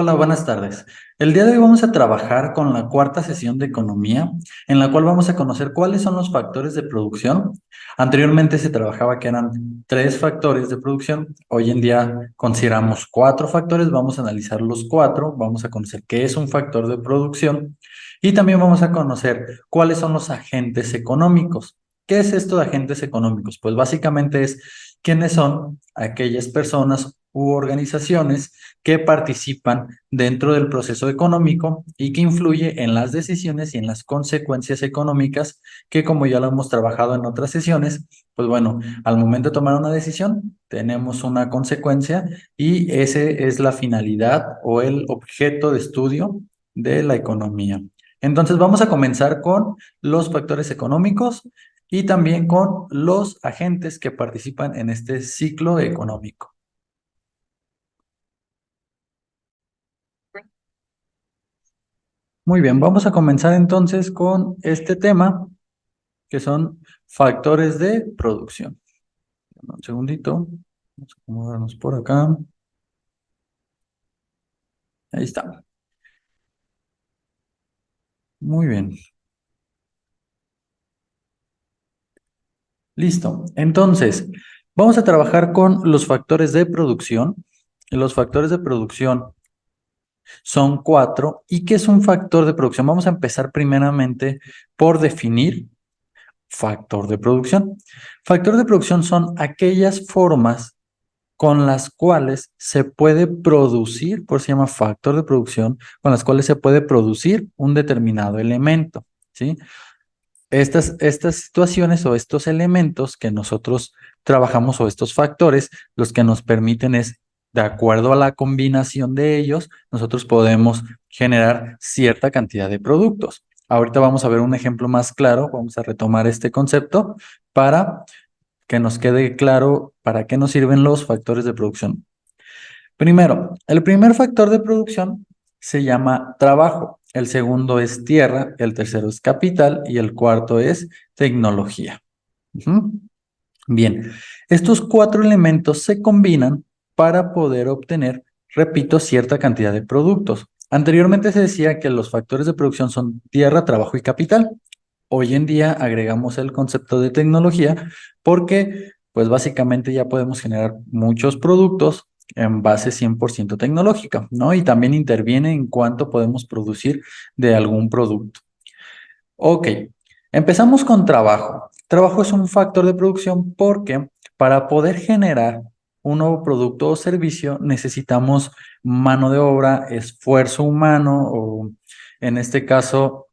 Hola, buenas tardes. El día de hoy vamos a trabajar con la cuarta sesión de economía, en la cual vamos a conocer cuáles son los factores de producción. Anteriormente se trabajaba que eran tres factores de producción. Hoy en día consideramos cuatro factores. Vamos a analizar los cuatro. Vamos a conocer qué es un factor de producción y también vamos a conocer cuáles son los agentes económicos. ¿Qué es esto de agentes económicos? Pues básicamente es quiénes son aquellas personas u organizaciones que participan dentro del proceso económico y que influye en las decisiones y en las consecuencias económicas que, como ya lo hemos trabajado en otras sesiones, pues bueno, al momento de tomar una decisión tenemos una consecuencia y ese es la finalidad o el objeto de estudio de la economía. Entonces vamos a comenzar con los factores económicos y también con los agentes que participan en este ciclo económico. Muy bien, vamos a comenzar entonces con este tema que son factores de producción. Un segundito, vamos a acomodarnos por acá. Ahí está. Muy bien. Listo. Entonces, vamos a trabajar con los factores de producción. Los factores de producción son cuatro. ¿Y qué es un factor de producción? Vamos a empezar primeramente por definir factor de producción. Factor de producción son aquellas formas con las cuales se puede producir, por eso se llama factor de producción, con las cuales se puede producir un determinado elemento, ¿sí? Estas situaciones o estos elementos que nosotros trabajamos o estos factores, los que nos permiten es, de acuerdo a la combinación de ellos, nosotros podemos generar cierta cantidad de productos. Ahorita vamos a ver un ejemplo más claro, vamos a retomar este concepto para que nos quede claro para qué nos sirven los factores de producción. Primero, el primer factor de producción se llama trabajo, el segundo es tierra, el tercero es capital y el cuarto es tecnología. Ujú. Bien, estos cuatro elementos se combinan para poder obtener, repito, cierta cantidad de productos. Anteriormente se decía que los factores de producción son tierra, trabajo y capital. Hoy en día agregamos el concepto de tecnología porque, pues básicamente ya podemos generar muchos productos en base 100% tecnológica, ¿no? Y también interviene en cuánto podemos producir de algún producto. Ok, empezamos con trabajo. Trabajo es un factor de producción porque para poder generar un nuevo producto o servicio necesitamos mano de obra, esfuerzo humano o en este caso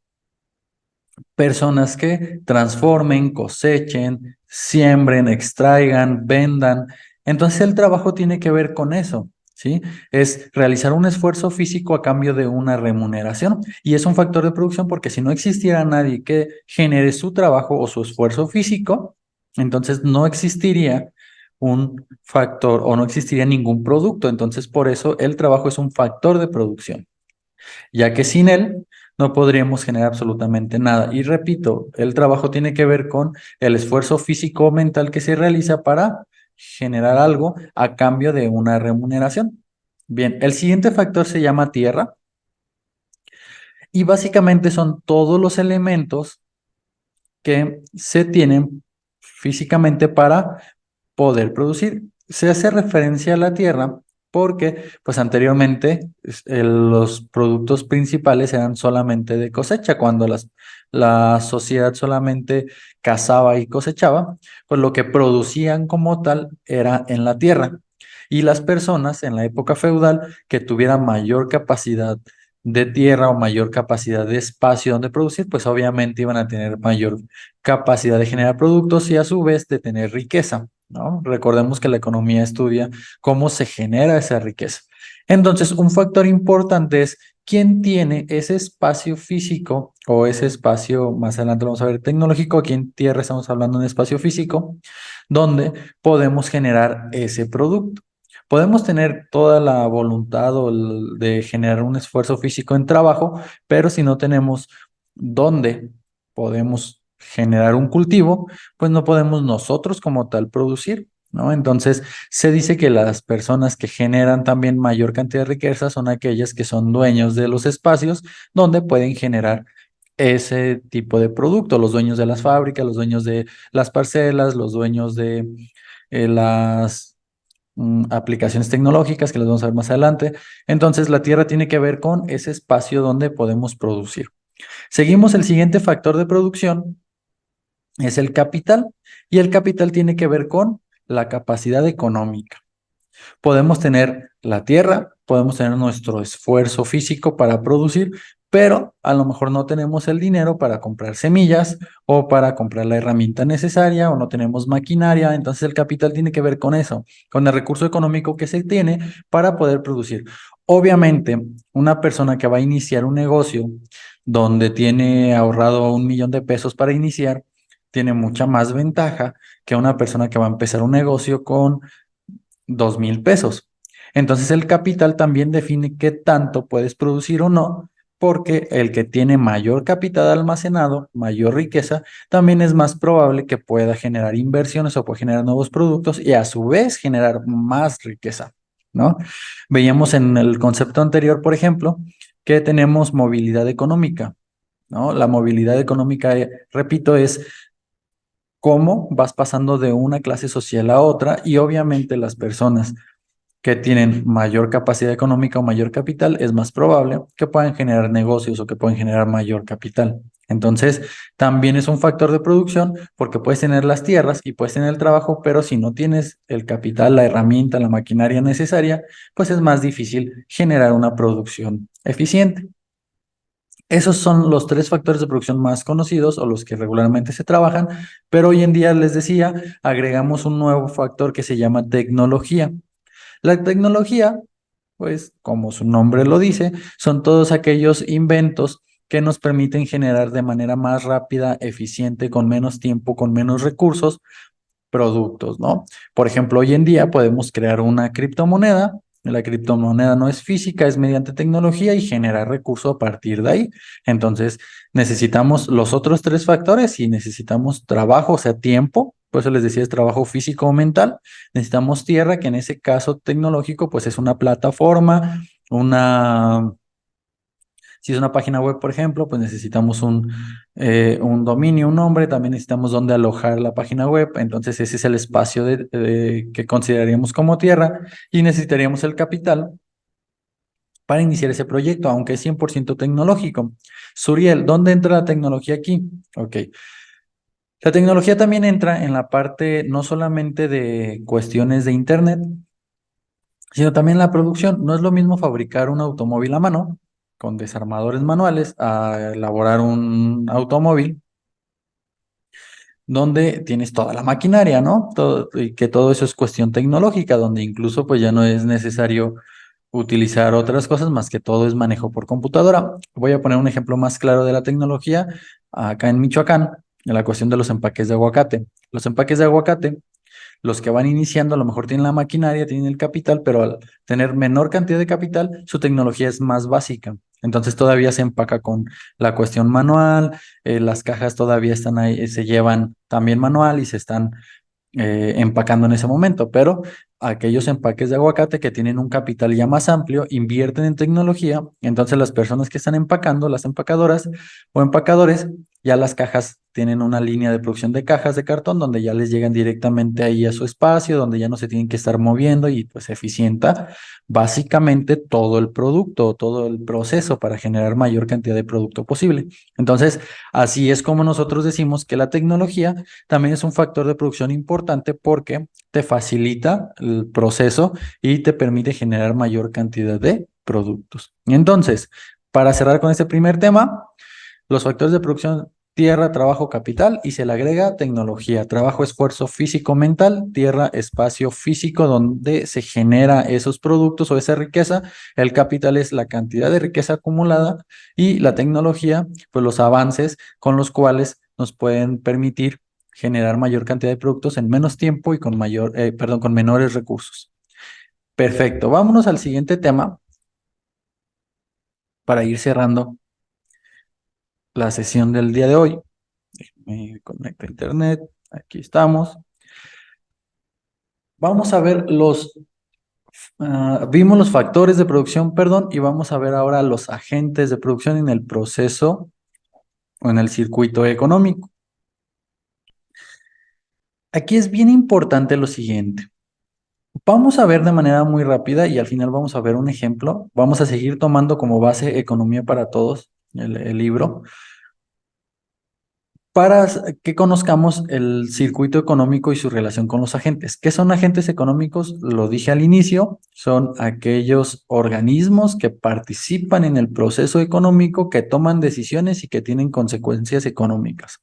personas que transformen, cosechen, siembren, extraigan, vendan. Entonces el trabajo tiene que ver con eso, ¿sí? Es realizar un esfuerzo físico a cambio de una remuneración. Y es un factor de producción porque si no existiera nadie que genere su trabajo o su esfuerzo físico, entonces no existiría un factor o no existiría ningún producto. Entonces por eso el trabajo es un factor de producción, ya que sin él no podríamos generar absolutamente nada. Y repito, el trabajo tiene que ver con el esfuerzo físico o mental que se realiza para generar algo a cambio de una remuneración. Bien, el siguiente factor se llama tierra y básicamente son todos los elementos que se tienen físicamente para poder producir. Se hace referencia a la tierra porque, pues anteriormente, los productos principales eran solamente de cosecha. Cuando la sociedad solamente cazaba y cosechaba, pues lo que producían como tal era en la tierra. Y las personas en la época feudal que tuvieran mayor capacidad de tierra o mayor capacidad de espacio donde producir, pues obviamente iban a tener mayor capacidad de generar productos y a su vez de tener riqueza, ¿no? Recordemos que la economía estudia cómo se genera esa riqueza. Entonces, un factor importante es quién tiene ese espacio físico o ese espacio, más adelante vamos a ver, tecnológico. Aquí en tierra estamos hablando de un espacio físico donde podemos generar ese producto. Podemos tener toda la voluntad de generar un esfuerzo físico en trabajo, pero si no tenemos dónde podemos generar un cultivo, pues no podemos nosotros como tal producir. ¿no? Entonces, se dice que las personas que generan también mayor cantidad de riqueza son aquellas que son dueños de los espacios donde pueden generar ese tipo de producto, los dueños de las fábricas, los dueños de las parcelas, los dueños de las aplicaciones tecnológicas que las vamos a ver más adelante. Entonces, la tierra tiene que ver con ese espacio donde podemos producir. Seguimos el siguiente factor de producción, es el capital, y el capital tiene que ver con la capacidad económica. Podemos tener la tierra, podemos tener nuestro esfuerzo físico para producir, pero a lo mejor no tenemos el dinero para comprar semillas o para comprar la herramienta necesaria o no tenemos maquinaria. Entonces el capital tiene que ver con eso, con el recurso económico que se tiene para poder producir. Obviamente, una persona que va a iniciar un negocio donde tiene ahorrado 1 millón de pesos para iniciar, tiene mucha más ventaja que una persona que va a empezar un negocio con 2,000 pesos. Entonces el capital también define qué tanto puedes producir o no, porque el que tiene mayor capital almacenado, mayor riqueza, también es más probable que pueda generar inversiones o pueda generar nuevos productos y a su vez generar más riqueza, ¿no? Veíamos en el concepto anterior, por ejemplo, que tenemos movilidad económica, ¿no? La movilidad económica, repito, es cómo vas pasando de una clase social a otra y obviamente las personas que tienen mayor capacidad económica o mayor capital, es más probable que puedan generar negocios o que puedan generar mayor capital. Entonces, también es un factor de producción porque puedes tener las tierras y puedes tener el trabajo, pero si no tienes el capital, la herramienta, la maquinaria necesaria, pues es más difícil generar una producción eficiente. Esos son los tres factores de producción más conocidos o los que regularmente se trabajan, pero hoy en día, les decía, agregamos un nuevo factor que se llama tecnología. La tecnología, pues como su nombre lo dice, son todos aquellos inventos que nos permiten generar de manera más rápida, eficiente, con menos tiempo, con menos recursos, productos, ¿no? Por ejemplo, hoy en día podemos crear una criptomoneda. La criptomoneda no es física, es mediante tecnología y generar recursos a partir de ahí. Entonces, necesitamos los otros tres factores y necesitamos trabajo, o sea, tiempo. Por eso les decía, es trabajo físico o mental. Necesitamos tierra, que en ese caso tecnológico, pues es una plataforma, una si es una página web, por ejemplo, pues necesitamos un dominio, un nombre, también necesitamos dónde alojar la página web, entonces ese es el espacio que consideraríamos como tierra y necesitaríamos el capital para iniciar ese proyecto, aunque es 100% tecnológico. Suriel, ¿dónde entra la tecnología aquí? Ok. La tecnología también entra en la parte no solamente de cuestiones de Internet, sino también la producción. No es lo mismo fabricar un automóvil a mano con desarmadores manuales a elaborar un automóvil donde tienes toda la maquinaria, ¿no? Y que todo eso es cuestión tecnológica, donde incluso pues ya no es necesario utilizar otras cosas más que todo es manejo por computadora. Voy a poner un ejemplo más claro de la tecnología acá en Michoacán, en la cuestión de los empaques de aguacate. Los empaques de aguacate, los que van iniciando a lo mejor tienen la maquinaria, tienen el capital, pero al tener menor cantidad de capital, su tecnología es más básica. Entonces todavía se empaca con la cuestión manual, las cajas todavía están ahí, se llevan también manual y se están empacando en ese momento, pero aquellos empaques de aguacate que tienen un capital ya más amplio, invierten en tecnología, entonces las personas que están empacando, las empacadoras o empacadores, ya las cajas tienen una línea de producción de cajas de cartón donde ya les llegan directamente ahí a su espacio, donde ya no se tienen que estar moviendo y pues eficienta básicamente todo el producto, todo el proceso para generar mayor cantidad de producto posible. Entonces, así es como nosotros decimos que la tecnología también es un factor de producción importante porque te facilita el proceso y te permite generar mayor cantidad de productos. Entonces, para cerrar con este primer tema, los factores de producción, tierra, trabajo, capital, y se le agrega tecnología, trabajo, esfuerzo físico, mental, tierra, espacio físico donde se genera esos productos o esa riqueza. El capital es la cantidad de riqueza acumulada y la tecnología, pues los avances con los cuales nos pueden permitir generar mayor cantidad de productos en menos tiempo y con perdón, con menores recursos. Perfecto, vámonos al siguiente tema para ir cerrando la sesión del día de hoy. Me conecto a internet. Aquí estamos. Vamos a ver vimos los factores de producción, perdón, y vamos a ver ahora los agentes de producción en el proceso o en el circuito económico. Aquí es bien importante lo siguiente. Vamos a ver de manera muy rápida y al final vamos a ver un ejemplo. Vamos a seguir tomando como base Economía para Todos, el libro, para que conozcamos el circuito económico y su relación con los agentes. ¿Qué son agentes económicos? Lo dije al inicio, son aquellos organismos que participan en el proceso económico, que toman decisiones y que tienen consecuencias económicas.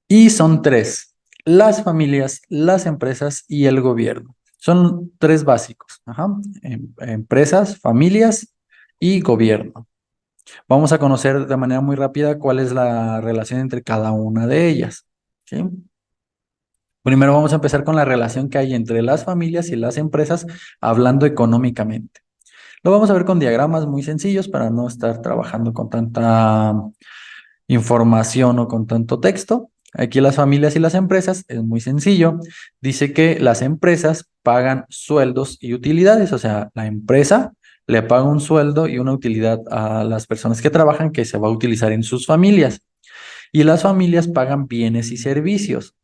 Y son tres: las familias, las empresas y el gobierno. Son tres básicos. Ajá. Empresas, familias y gobierno. Vamos a conocer de manera muy rápida cuál es la relación entre cada una de ellas. ¿Sí? Primero vamos a empezar con la relación que hay entre las familias y las empresas, hablando económicamente. Lo vamos a ver con diagramas muy sencillos para no estar trabajando con tanta información o con tanto texto. Aquí las familias y las empresas es muy sencillo. Dice que las empresas pagan sueldos y utilidades, o sea, la empresa le paga un sueldo y una utilidad a las personas que trabajan que se va a utilizar en sus familias. Y las familias pagan bienes y servicios.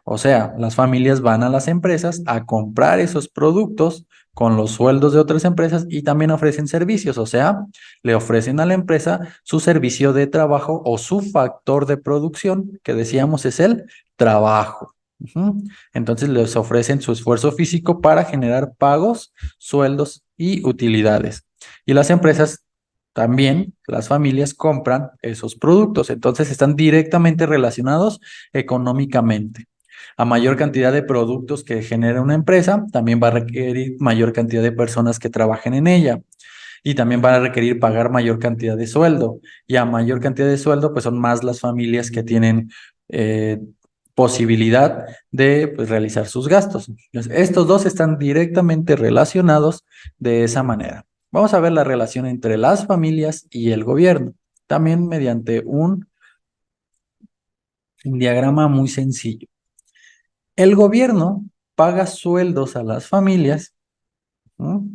O sea, las familias van a las empresas a comprar esos productos con los sueldos de otras empresas y también ofrecen servicios. O sea, le ofrecen a la empresa su servicio de trabajo o su factor de producción, que decíamos es el trabajo. Ujú. Entonces les ofrecen su esfuerzo físico para generar pagos, sueldos y utilidades. Y las empresas también, las familias compran esos productos. Entonces están directamente relacionados económicamente. A mayor cantidad de productos que genera una empresa, también va a requerir mayor cantidad de personas que trabajen en ella y también van a requerir pagar mayor cantidad de sueldo. Y a mayor cantidad de sueldo, pues son más las familias que tienen eh, posibilidad de pues, realizar sus gastos. Entonces, estos dos están directamente relacionados de esa manera. Vamos a ver la relación entre las familias y el gobierno, también mediante un diagrama muy sencillo. El gobierno paga sueldos a las familias, ¿no?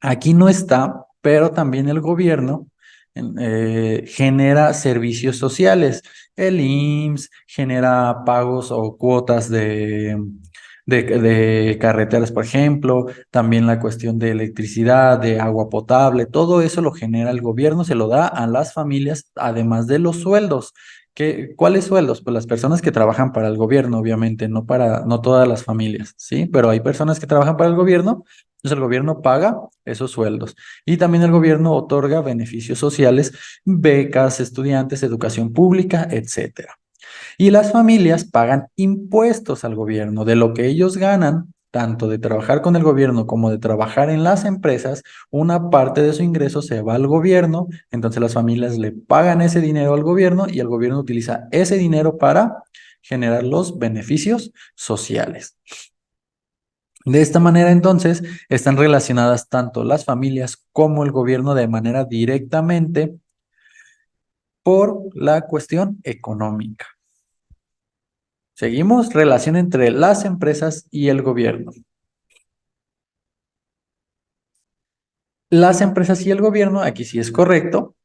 Aquí no está, pero también el gobierno genera servicios sociales. El IMSS genera pagos o cuotas de carreteras, por ejemplo, también la cuestión de electricidad, de agua potable, todo eso lo genera el gobierno, se lo da a las familias, además de los sueldos. ¿Cuáles sueldos? Pues las personas que trabajan para el gobierno, obviamente, no todas las familias, ¿sí? Pero hay personas que trabajan para el gobierno, entonces el gobierno paga esos sueldos. Y también el gobierno otorga beneficios sociales, becas, estudiantes, educación pública, etcétera. Y las familias pagan impuestos al gobierno de lo que ellos ganan, tanto de trabajar con el gobierno como de trabajar en las empresas. Una parte de su ingreso se va al gobierno, entonces las familias le pagan ese dinero al gobierno y el gobierno utiliza ese dinero para generar los beneficios sociales. De esta manera, entonces, están relacionadas tanto las familias como el gobierno de manera directamente por la cuestión económica. Seguimos, relación entre las empresas y el gobierno. Las empresas y el gobierno, aquí sí es correcto.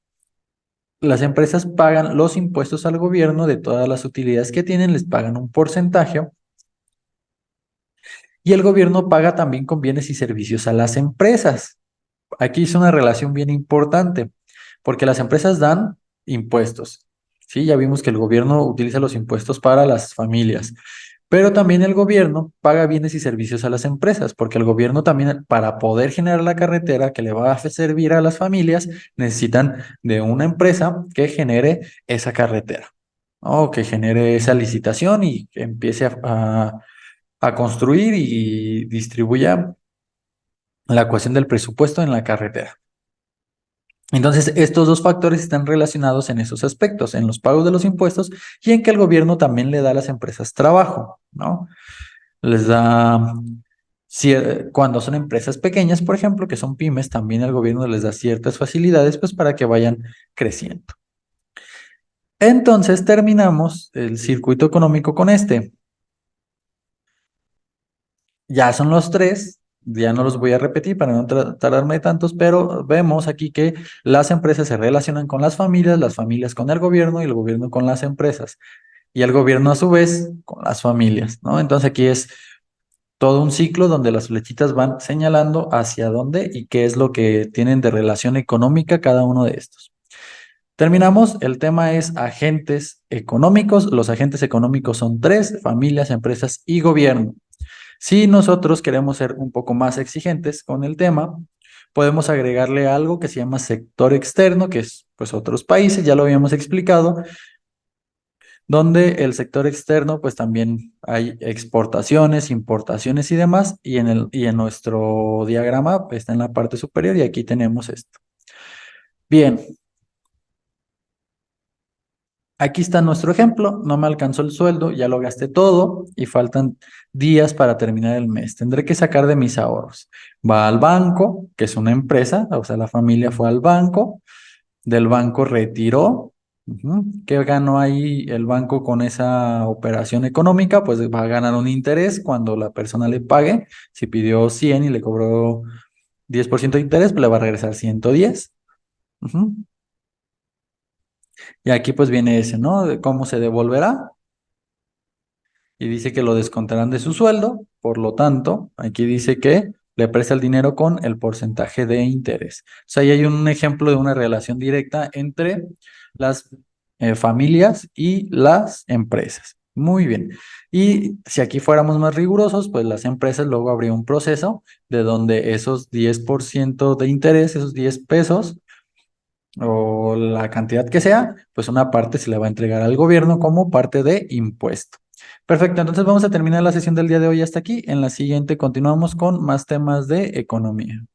Las empresas pagan los impuestos al gobierno de todas las utilidades que tienen, les pagan un porcentaje. Y el gobierno paga también con bienes y servicios a las empresas. Aquí es una relación bien importante, porque las empresas dan impuestos. Sí, ya vimos que el gobierno utiliza los impuestos para las familias, pero también el gobierno paga bienes y servicios a las empresas, porque el gobierno también, para poder generar la carretera que le va a servir a las familias, necesitan de una empresa que genere esa carretera, o que genere esa licitación y que empiece a construir y distribuya la cuestión del presupuesto en la carretera. Entonces, estos dos factores están relacionados en esos aspectos, en los pagos de los impuestos y en que el gobierno también le da a las empresas trabajo, ¿no? Les da, cuando son empresas pequeñas, por ejemplo, que son pymes, también el gobierno les da ciertas facilidades, pues, para que vayan creciendo. Entonces, terminamos el circuito económico con este. Ya son los tres, ya no los voy a repetir para no tardarme de tantos, pero vemos aquí que las empresas se relacionan con las familias con el gobierno y el gobierno con las empresas, y el gobierno a su vez con las familias, ¿no? Entonces aquí es todo un ciclo donde las flechitas van señalando hacia dónde y qué es lo que tienen de relación económica cada uno de estos. Terminamos, el tema es agentes económicos. Los agentes económicos son tres: familias, empresas y gobierno. Si nosotros queremos ser un poco más exigentes con el tema, podemos agregarle algo que se llama sector externo, que es pues otros países, ya lo habíamos explicado, donde el sector externo pues también hay exportaciones, importaciones y demás, y en nuestro diagrama está en la parte superior y aquí tenemos esto. Bien, aquí está nuestro ejemplo: no me alcanzó el sueldo, ya lo gasté todo y faltan días para terminar el mes. Tendré que sacar de mis ahorros. Va al banco, que es una empresa, o sea, la familia fue al banco, del banco retiró. ¿Qué ganó ahí el banco con esa operación económica? Pues va a ganar un interés cuando la persona le pague. Si pidió 100 y le cobró 10% de interés, pues le va a regresar 110. Ujú. Y aquí pues viene ese, ¿no? De cómo se devolverá. Y dice que lo descontarán de su sueldo, por lo tanto, aquí dice que le presta el dinero con el porcentaje de interés. O sea, ahí hay un ejemplo de una relación directa entre las familias y las empresas. Muy bien. Y si aquí fuéramos más rigurosos, pues las empresas luego habría un proceso de donde esos 10% de interés, esos 10 pesos, o la cantidad que sea, pues una parte se le va a entregar al gobierno como parte de impuesto. Perfecto, entonces vamos a terminar la sesión del día de hoy hasta aquí. En la siguiente continuamos con más temas de economía.